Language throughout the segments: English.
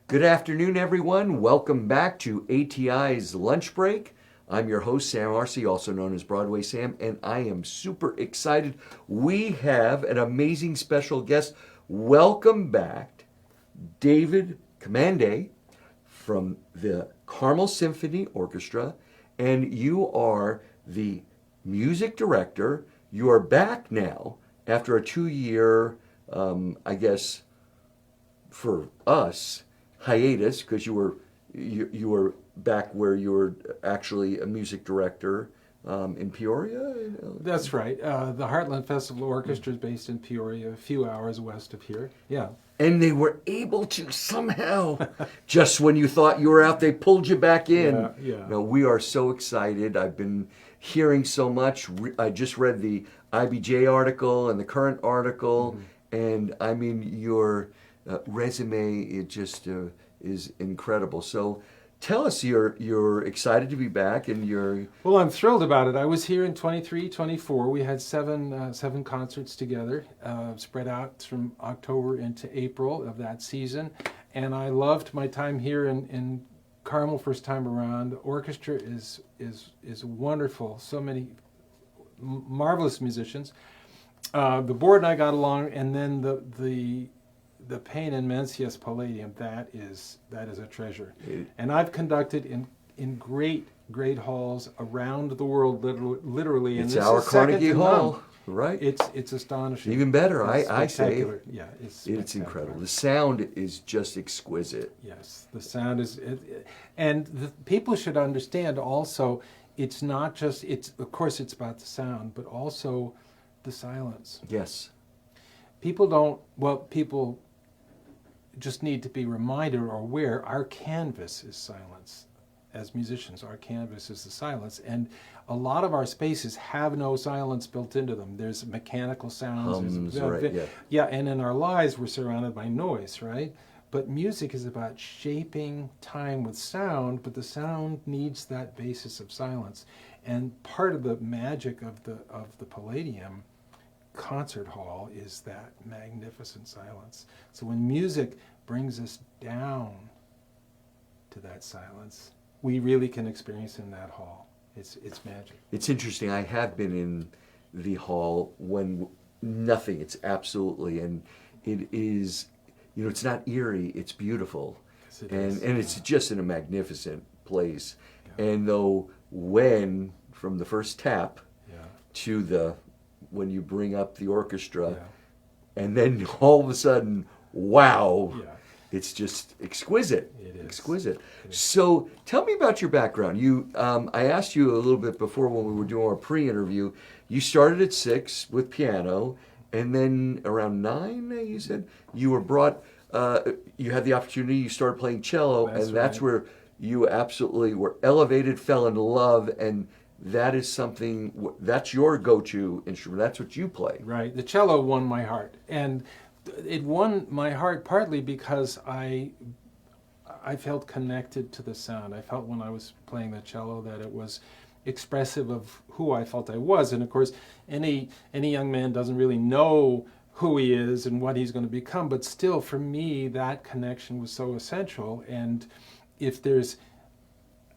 Good afternoon, everyone. Welcome back to ATI's Lunch Break. I'm your host, Sam Arce, also known as Broadway Sam, and I am super excited. We have an amazing special guest. Welcome back, David Commanday from the Carmel Symphony Orchestra, and you are the music director. You are back now after a 2-year, I guess, for us, hiatus, because you were back where you were actually a music director in Peoria. That's right. The Heartland Festival Orchestra is based in Peoria, a few hours west of here. Yeah. And they were able to somehow, just when you thought you were out, they pulled you back in. Yeah. No, we are so excited. I've been hearing so much. I just read the IBJ article and the current article, and I mean your resume. It just is incredible. So tell us, you're excited to be back, and you're... Well, I'm thrilled about it. I was here in 23, 24. We had seven concerts together, spread out from October into April of that season. And I loved my time here in Carmel first time around. The orchestra is wonderful. So many marvelous musicians. The board and I got along, and then the Payne and Mencius Palladium, that is a treasure. And I've conducted in great halls around the world, literally. And It's this our is second Carnegie to Hall, none. right? It's astonishing. Even better, It's I say. spectacular. Yeah, It's spectacular. incredible. The sound is just exquisite. Yes, the sound is, and the people should understand also. It's not just of course it's about the sound, but also the silence. Yes. People just need to be reminded or aware our canvas is silence. As musicians, our canvas is the silence, and a lot of our spaces have no silence built into them. There's mechanical sounds. Hums, right, yeah. Yeah, and in our lives we're surrounded by noise, right? But music is about shaping time with sound, but the sound needs that basis of silence. And part of the magic of the Palladium concert hall is that magnificent silence. So when music brings us down to that silence, we really can experience in that hall. It's magic. It's interesting. I have been in the hall when nothing. It's absolutely, and it is, it's not eerie. It's beautiful, Yes, it and is. it's just in a magnificent place. Yeah. And though when from the first tap Yeah. to when you bring up the orchestra, Yeah. and then all of a sudden, wow. Yeah. It's just exquisite. It is. Exquisite. It is. So tell me about your background. I asked you a little bit before when we were doing our pre-interview. You started at 6 with piano, and then around 9, you said you were brought. You had the opportunity. You started playing cello, That's and that's right. where you absolutely were elevated, fell in love, and that is something. That's your go-to instrument. That's what you play. Right. The cello won my heart, and it won my heart partly because I felt connected to the sound. I felt when I was playing the cello that it was expressive of who I felt I was. And of course, any young man doesn't really know who he is and what he's going to become, but still for me that connection was so essential. And if there's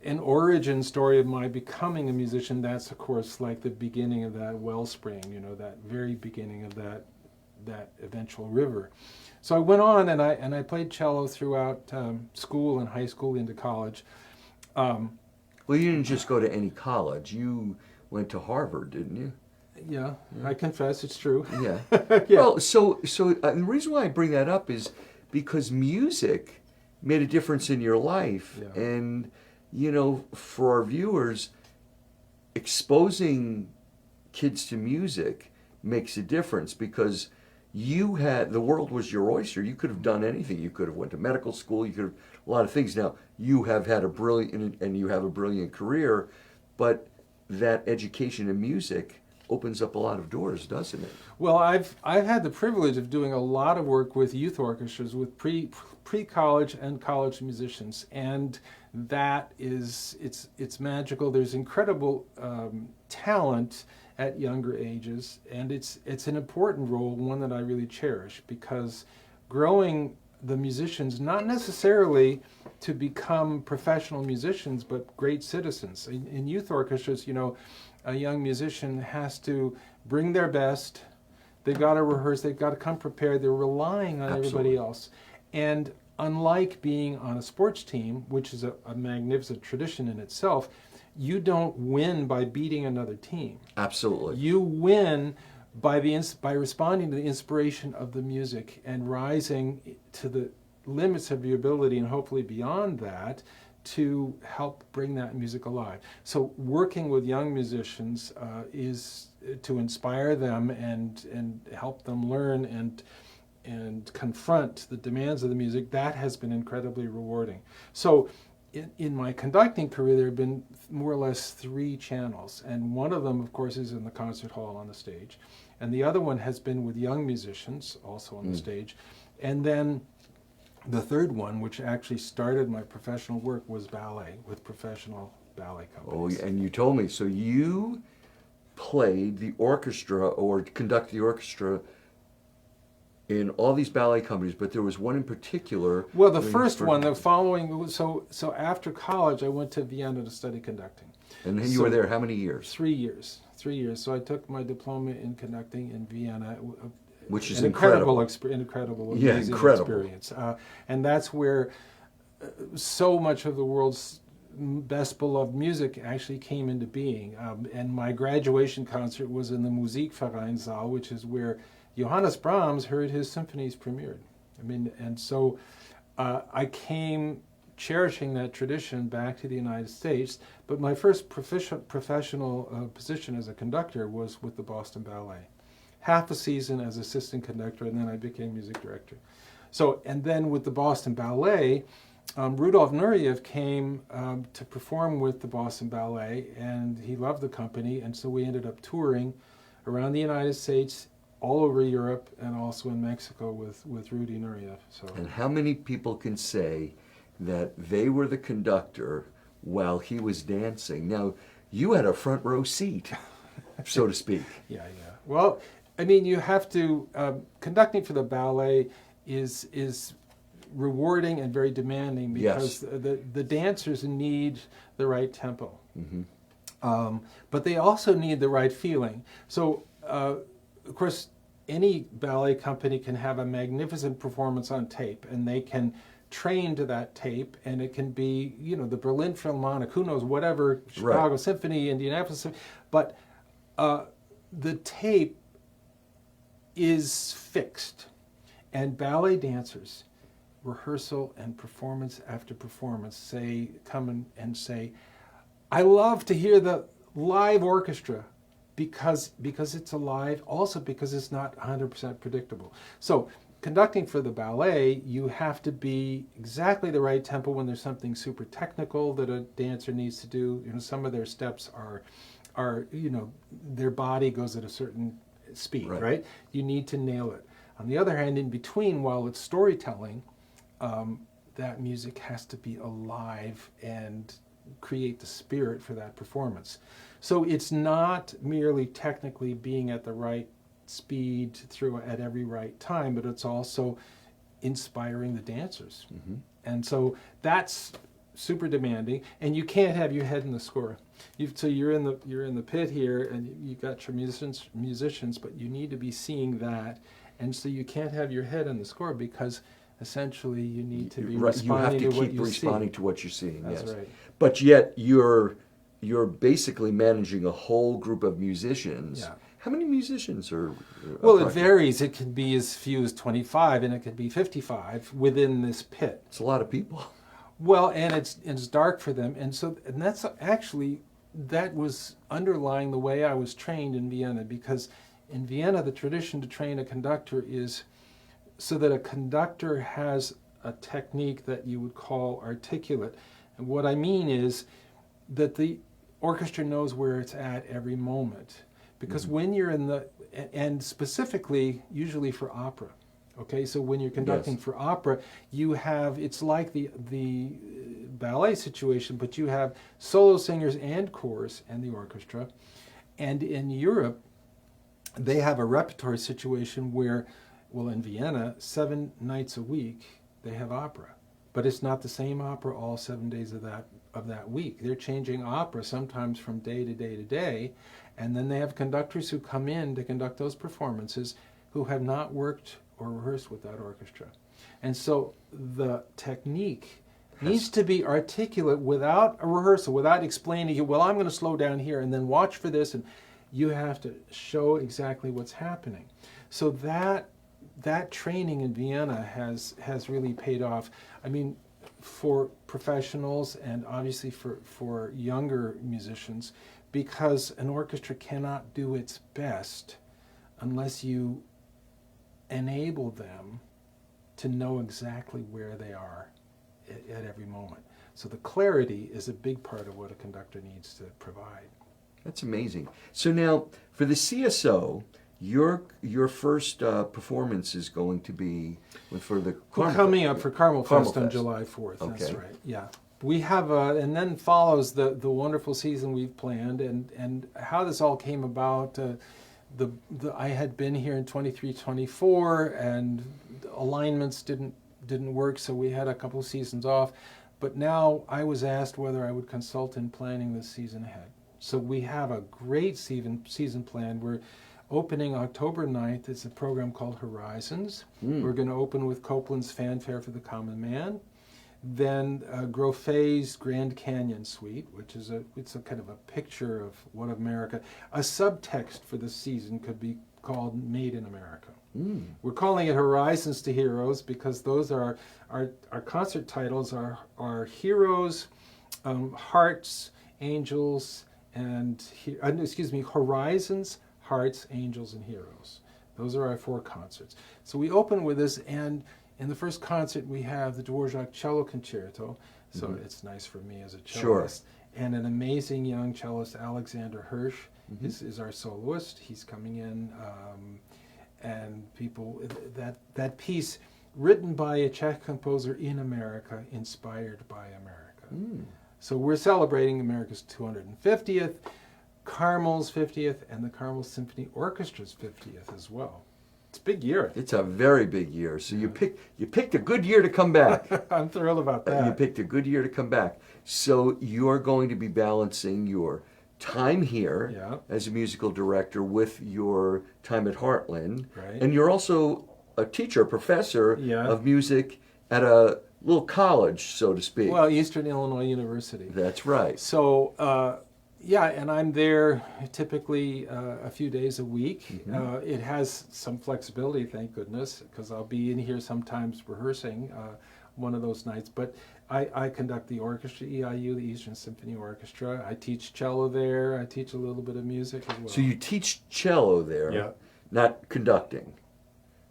an origin story of my becoming a musician, that's of course like the beginning of that wellspring, that very beginning of that eventual river. So I went on and I played cello throughout school and high school into college. Well, you didn't just go to any college. You went to Harvard, didn't you? Yeah, I confess it's true. Yeah. Yeah. Well, so the reason why I bring that up is because music made a difference in your life, Yeah. and for our viewers, exposing kids to music makes a difference because the world was your oyster. You could have done anything. You could have went to medical school. You could have a lot of things. Now you have had a brilliant career, but that education in music opens up a lot of doors, doesn't it? Well, I've had the privilege of doing a lot of work with youth orchestras, with pre-college and college musicians, and that it's magical. There's incredible talent at younger ages, and it's an important role, one that I really cherish, because growing the musicians, not necessarily to become professional musicians, but great citizens. In youth orchestras, a young musician has to bring their best. They've got to rehearse. They've got to come prepared. They're relying on everybody else. And unlike being on a sports team, which is a magnificent tradition in itself, you don't win by beating another team. Absolutely. You win by responding to the inspiration of the music and rising to the limits of your ability and hopefully beyond that to help bring that music alive. So working with young musicians is to inspire them and help them learn and confront the demands of the music. That has been incredibly rewarding. So in my conducting career, there have been more or less 3 channels, and one of them, of course, is in the concert hall on the stage, and the other one has been with young musicians, also on the stage, and then the third one, which actually started my professional work, was ballet, with professional ballet companies. Oh, and you told me, so you played the orchestra or conducted the orchestra in all these ballet companies, but there was one in particular. Well, the first one, the following, so after college, I went to Vienna to study conducting. And then you were there how many years? 3 years. 3 years. So I took my diploma in conducting in Vienna, which is incredible, incredible. amazing Incredible experience. And that's where so much of the world's best beloved music actually came into being. And my graduation concert was in the Musikvereinsaal, which is where Johannes Brahms heard his symphonies premiered. And so I came cherishing that tradition back to the United States, but my first professional position as a conductor was with the Boston Ballet. Half a season as assistant conductor, and then I became music director. So, and then with the Boston Ballet, Rudolf Nureyev came to perform with the Boston Ballet, and he loved the company, and so we ended up touring around the United States, all over Europe, and also in Mexico with Rudy Nureyev. So. And how many people can say that they were the conductor while he was dancing? Now, you had a front row seat, so to speak. Yeah. Well, you have to, conducting for the ballet is rewarding and very demanding because the dancers need the right tempo. Mm-hmm. But they also need the right feeling. So, of course, any ballet company can have a magnificent performance on tape, and they can train to that tape, and it can be, the Berlin Philharmonic, who knows, whatever, Chicago Symphony, Indianapolis Symphony, but the tape is fixed, and ballet dancers, rehearsal and performance after performance, come and say, I love to hear the live orchestra because it's alive, also because it's not 100% predictable. So conducting for the ballet, you have to be exactly the right tempo when there's something super technical that a dancer needs to do. Some of their steps are their body goes at a certain speed, right? You need to nail it. On the other hand, in between, while it's storytelling, that music has to be alive and create the spirit for that performance. So it's not merely technically being at the right speed at every right time, but it's also inspiring the dancers. Mm-hmm. And so that's super demanding, and you can't have your head in the score. So you're in the pit here, and you've got your musicians, but you need to be seeing that, and so you can't have your head in the score because essentially you need to be responding to what you see. You have to keep responding to what you're seeing. That's right. But yet you're basically managing a whole group of musicians. Yeah. How many musicians are? Well, it varies. It can be as few as 25, and it could be 55 within this pit. It's a lot of people. Well, and it's dark for them, and that's actually that was underlying the way I was trained in Vienna, because in Vienna the tradition to train a conductor is so that a conductor has a technique that you would call articulate. And what I mean is that the orchestra knows where it's at every moment. Because when you're and specifically, usually for opera, okay? So when you're conducting for opera, it's like the ballet situation, but you have solo singers and chorus and the orchestra. And in Europe, they have a repertory situation where, well, in Vienna, 7 nights a week, they have opera. But it's not the same opera all 7 days of that week. They're changing opera sometimes from day to day to day, and then they have conductors who come in to conduct those performances who have not worked or rehearsed with that orchestra. And so the technique needs to be articulate without a rehearsal, without explaining, well, I'm going to slow down here and then watch for this, and you have to show exactly what's happening. So that training in Vienna has really paid off. I mean, for professionals and obviously for younger musicians, because an orchestra cannot do its best unless you enable them to know exactly where they are at every moment. So the clarity is a big part of what a conductor needs to provide. That's amazing. So now, for the CSO, your first performance is going to be for the Carmel. Coming up for Carmel Fest on Fest. July 4th. Okay. That's right. Yeah. We have and then follows the wonderful season we've planned, and how this all came about. I had been here in 23-24, and alignments didn't work, so we had a couple of seasons off. But now I was asked whether I would consult in planning the season ahead. So we have a great season planned. We're opening October 9th. It's a program called Horizons. We're going to open with Copland's Fanfare for the Common Man. Then Groffet's Grand Canyon Suite, which is it's a kind of a picture of what America. A subtext for the season could be called Made in America. We're calling it Horizons to Heroes because those are our concert titles are Heroes, Hearts, Angels, and Horizons, Hearts, Angels, and Heroes. Those are our 4 concerts. So we open with this, and in the first concert we have the Dvorak Cello Concerto, so it's nice for me as a cellist. Sure. And an amazing young cellist, Alexander Hirsch, is our soloist. He's coming in, and that piece, written by a Czech composer in America, inspired by America. So we're celebrating America's 250th, Carmel's 50th, and the Carmel Symphony Orchestra's 50th as well. It's a big year. It's a very big year. So you picked a good year to come back. I'm thrilled about that. You picked a good year to come back. So you're going to be balancing your time here as a musical director with your time at Heartland. Right. And you're also a teacher, a professor of music at a little college, so to speak. Well, Eastern Illinois University. That's right. So, and I'm there typically a few days a week. It has some flexibility, thank goodness, because I'll be in here sometimes rehearsing one of those nights. But I conduct the orchestra, EIU, the Eastern Symphony Orchestra. I teach cello there. I teach a little bit of music as well. So you teach cello there, not conducting.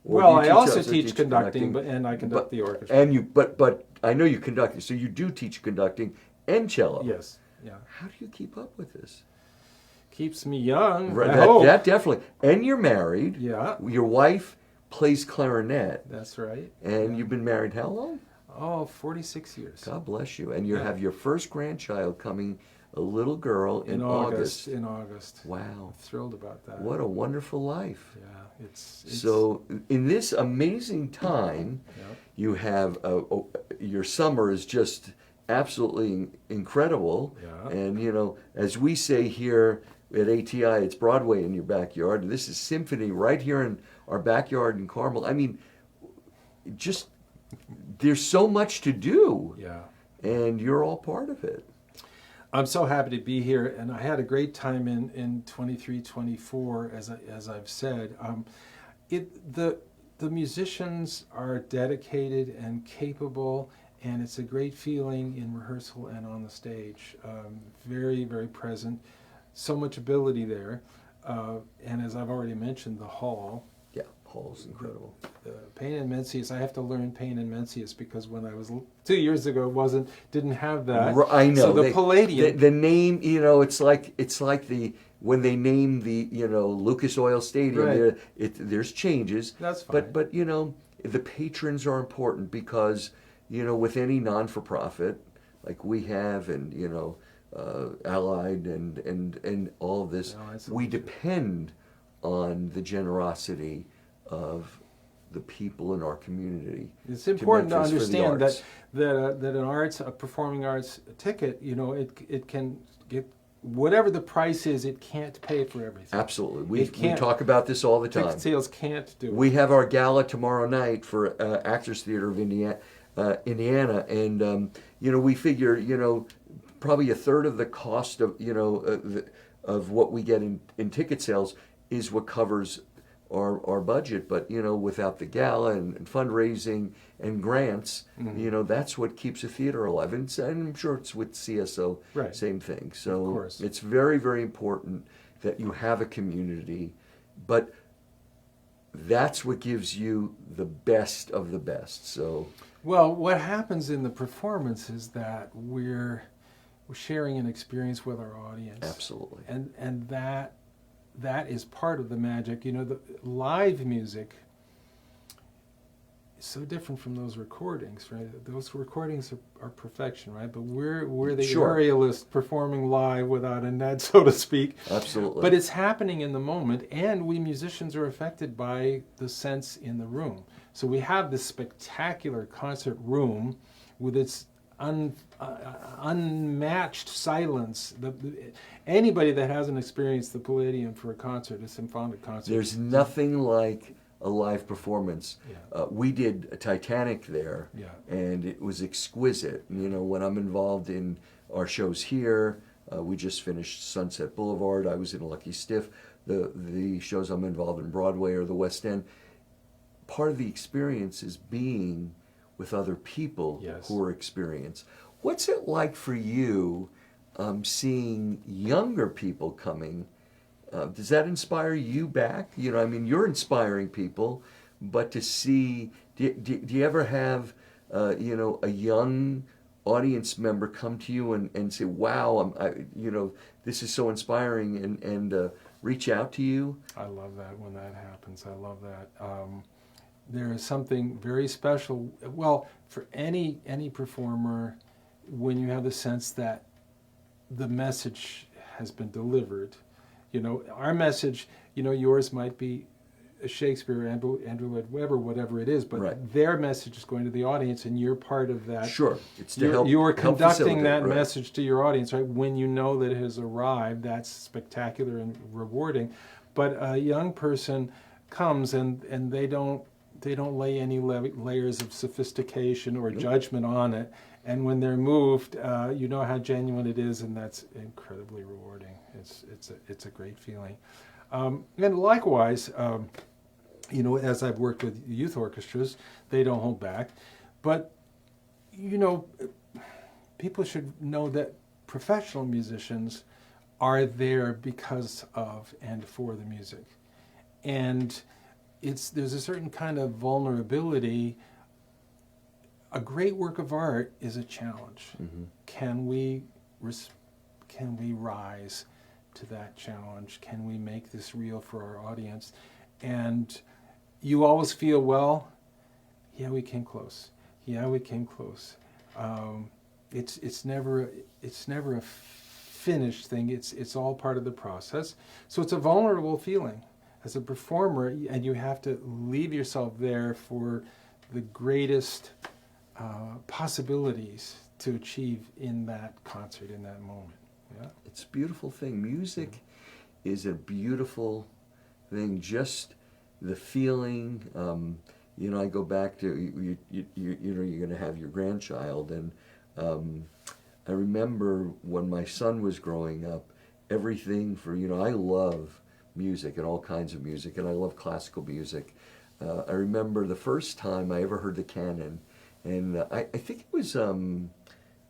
Well, I also teach conducting, and I conduct the orchestra. And but I know you conduct, so you do teach conducting and cello. Yes. Yeah. How do you keep up with this? Keeps me young. Right, that definitely. And you're married. Yeah. Your wife plays clarinet. That's right. And you've been married how long? Oh, 46 years. God bless you. And you have your first grandchild coming, a little girl in August. In August. Wow. I'm thrilled about that. What a wonderful life. Yeah, it's so in this amazing time, you have your summer is just absolutely incredible. Yeah. And as we say here at ATI, it's Broadway in your backyard. This is symphony right here in our backyard in Carmel. I mean, just there's so much to do. Yeah. And you're all part of it. I'm so happy to be here, and I had a great time in 23-24, as I've said. The musicians are dedicated and capable, and it's a great feeling in rehearsal and on the stage. Very, very present. So much ability there. And as I've already mentioned, the hall. Yeah, hall's incredible. The Pain and Mencius, I have to learn Pain and Mencius because when I was 2 years ago, didn't have that. I know. So the Palladium. The name, it's like when they name the Lucas Oil Stadium. Right. There's changes. That's fine. But the patrons are important because with any non-for-profit like we have, and Allied and all of this, we depend on the generosity of the people in our community. It's important to Memphis for the understand arts. that a performing arts ticket, it can get whatever the price is, it can't pay for everything. Absolutely. We can't- talk about this all the time. Ticket sales can't do it. We have our gala tomorrow night for Actors Theater of Indiana, and we figure probably a third of the cost of of what we get in ticket sales is what covers our budget. But without the gala and fundraising and grants, that's what keeps a theater alive. And I'm sure it's with CSO, Right. same thing. Of So course. it's very, very important that you have a community, but that's what gives you the best of the best. So Well, what happens in the performance is that we're sharing an experience with our audience. absolutely. And that is part of the magic. The live music is so different from those recordings, right? Those recordings are perfection, right? But we're the Sure. aerialist performing live without a net, so to speak. Absolutely. But it's happening in the moment, and we musicians are affected by the sense in the room. So we have this spectacular concert room with its unmatched silence. Anybody that hasn't experienced the Palladium for a concert, a symphonic concert, There's nothing like a live performance. Yeah. We did a Titanic there, Yeah. and it was exquisite. When I'm involved in our shows here, we just finished Sunset Boulevard. I was in Lucky Stiff. The shows I'm involved in Broadway or the West End. Part of the experience is being with other people Yes. who are experienced. What's it like for you seeing younger people coming? Does that inspire you back? You're inspiring people, but to see, do you ever have, a young audience member come to you and say, wow, this is so inspiring, and reach out to you? I love that when that happens. I love that. There is something very special. Well, for any performer, when you have the sense that the message has been delivered. Our message. Yours might be Shakespeare, Andrew Lloyd Webber, whatever it is, but Right. their message is going to the audience, and you're part of that. Sure, it's to help. You are help conducting facilitate, that right. message to your audience, right? When you know that it has arrived, that's spectacular and rewarding. But a young person comes and they don't lay any layers of sophistication or judgment on it. And when they're moved, you know how genuine it is, and that's incredibly rewarding. It's a great feeling. And likewise, as I've worked with youth orchestras, they don't hold back. But, people should know that professional musicians are there because of and for the music. And there's a certain kind of vulnerability. A great work of art is a challenge. Mm-hmm. Can we rise to that challenge? Can we make this real for our audience? And you always feel, well, yeah, we came close. Yeah, we came close. It's never a finished thing. It's all part of the process. So it's a vulnerable feeling as a performer, and you have to leave yourself there for the greatest possibilities to achieve in that concert, in that moment. Yeah, It's a beautiful thing. Music is a beautiful thing. Just the feeling. I go back to you're going to have your grandchild, and I remember when my son was growing up, everything for I love music and all kinds of music, and I love classical music. I remember the first time I ever heard the canon, and I think it was in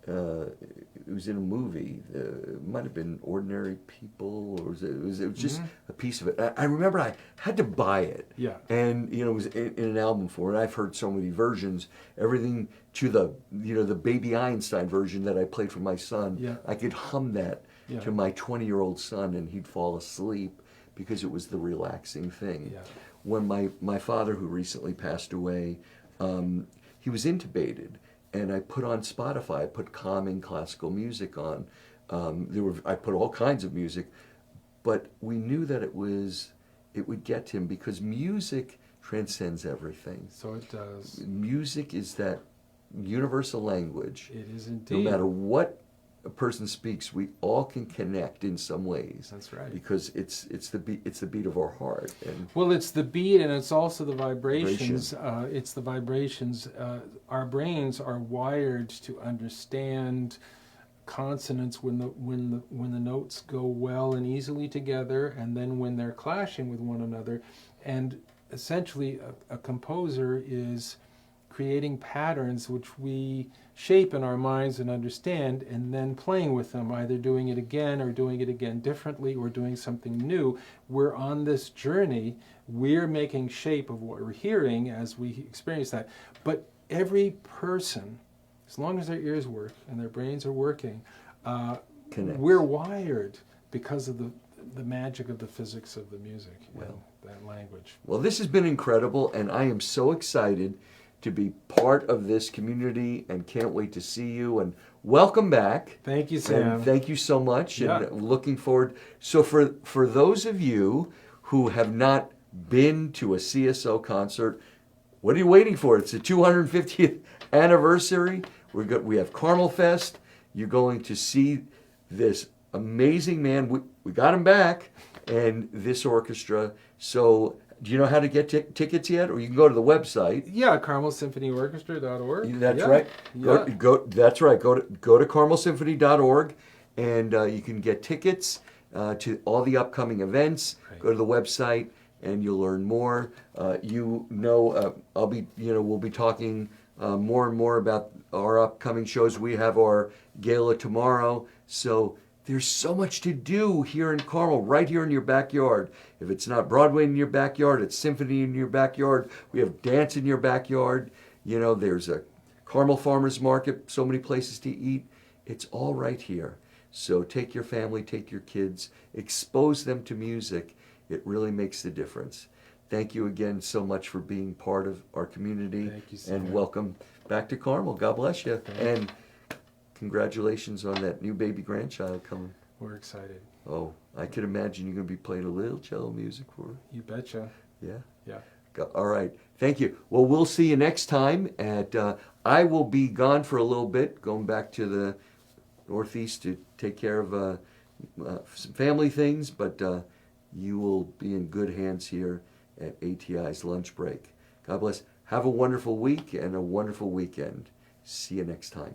a movie. It might have been Ordinary People, or it was just a piece of it. I remember I had to buy it. Yeah. And it was in an album form. And I've heard so many versions. Everything to the the Baby Einstein version that I played for my son. Yeah. I could hum that Yeah. to my 20-year-old son, and he'd fall asleep because it was the relaxing thing. Yeah. When my father, who recently passed away, he was intubated. And I put on Spotify, I put calming classical music on. I put all kinds of music, but we knew that it would get to him, because music transcends everything. So it does. Music is that universal language. It is No indeed. matter what a person speaks, we all can connect in some ways. That's right. Because it's the beat of our heart. And Well, it's the beat, and it's also the vibrations. It's the vibrations. Our brains are wired to understand consonants when the notes go well and easily together, and then when they're clashing with one another. And essentially, a composer is creating patterns which we shape in our minds and understand, and then playing with them, either doing it again or doing it again differently or doing something new. We're on this journey. We're making shape of what we're hearing as we experience that. But every person, as long as their ears work and their brains are working, we're wired because of the magic of the physics of the music and that language. Well, this has been incredible, and I am so excited to be part of this community and can't wait to see you. And welcome back. Thank you, Sam. And thank you so much. Yeah. And looking forward. So for those of you who have not been to a CSO concert, what are you waiting for? It's the 250th anniversary. We have Carmel Fest. You're going to see this amazing man. We got him back, and this orchestra. So do you know how to get tickets yet? Or you can go to the website. Yeah, CarmelSymphonyOrchestra.org. That's Yeah. right. Yeah. That's right. Go to CarmelSymphony.org, and you can get tickets to all the upcoming events. Right. Go to the website, and you'll learn more. We'll be talking more and more about our upcoming shows. We have our gala tomorrow, so there's so much to do here in Carmel, right here in your backyard. If it's not Broadway in your backyard, it's symphony in your backyard. We have dance in your backyard. There's a Carmel Farmers Market, so many places to eat. It's all right here. So take your family, take your kids, expose them to music. It really makes the difference. Thank you again so much for being part of our community. Thank you, Sam. And welcome back to Carmel. God bless you. And congratulations on that new baby grandchild coming. We're excited. Oh, I could imagine you're going to be playing a little cello music for her. You betcha. Yeah? Yeah. All right. Thank you. Well, we'll see you next time. I will be gone for a little bit, going back to the Northeast to take care of some family things, but you will be in good hands here at ATI's Lunch Break. God bless. Have a wonderful week and a wonderful weekend. See you next time.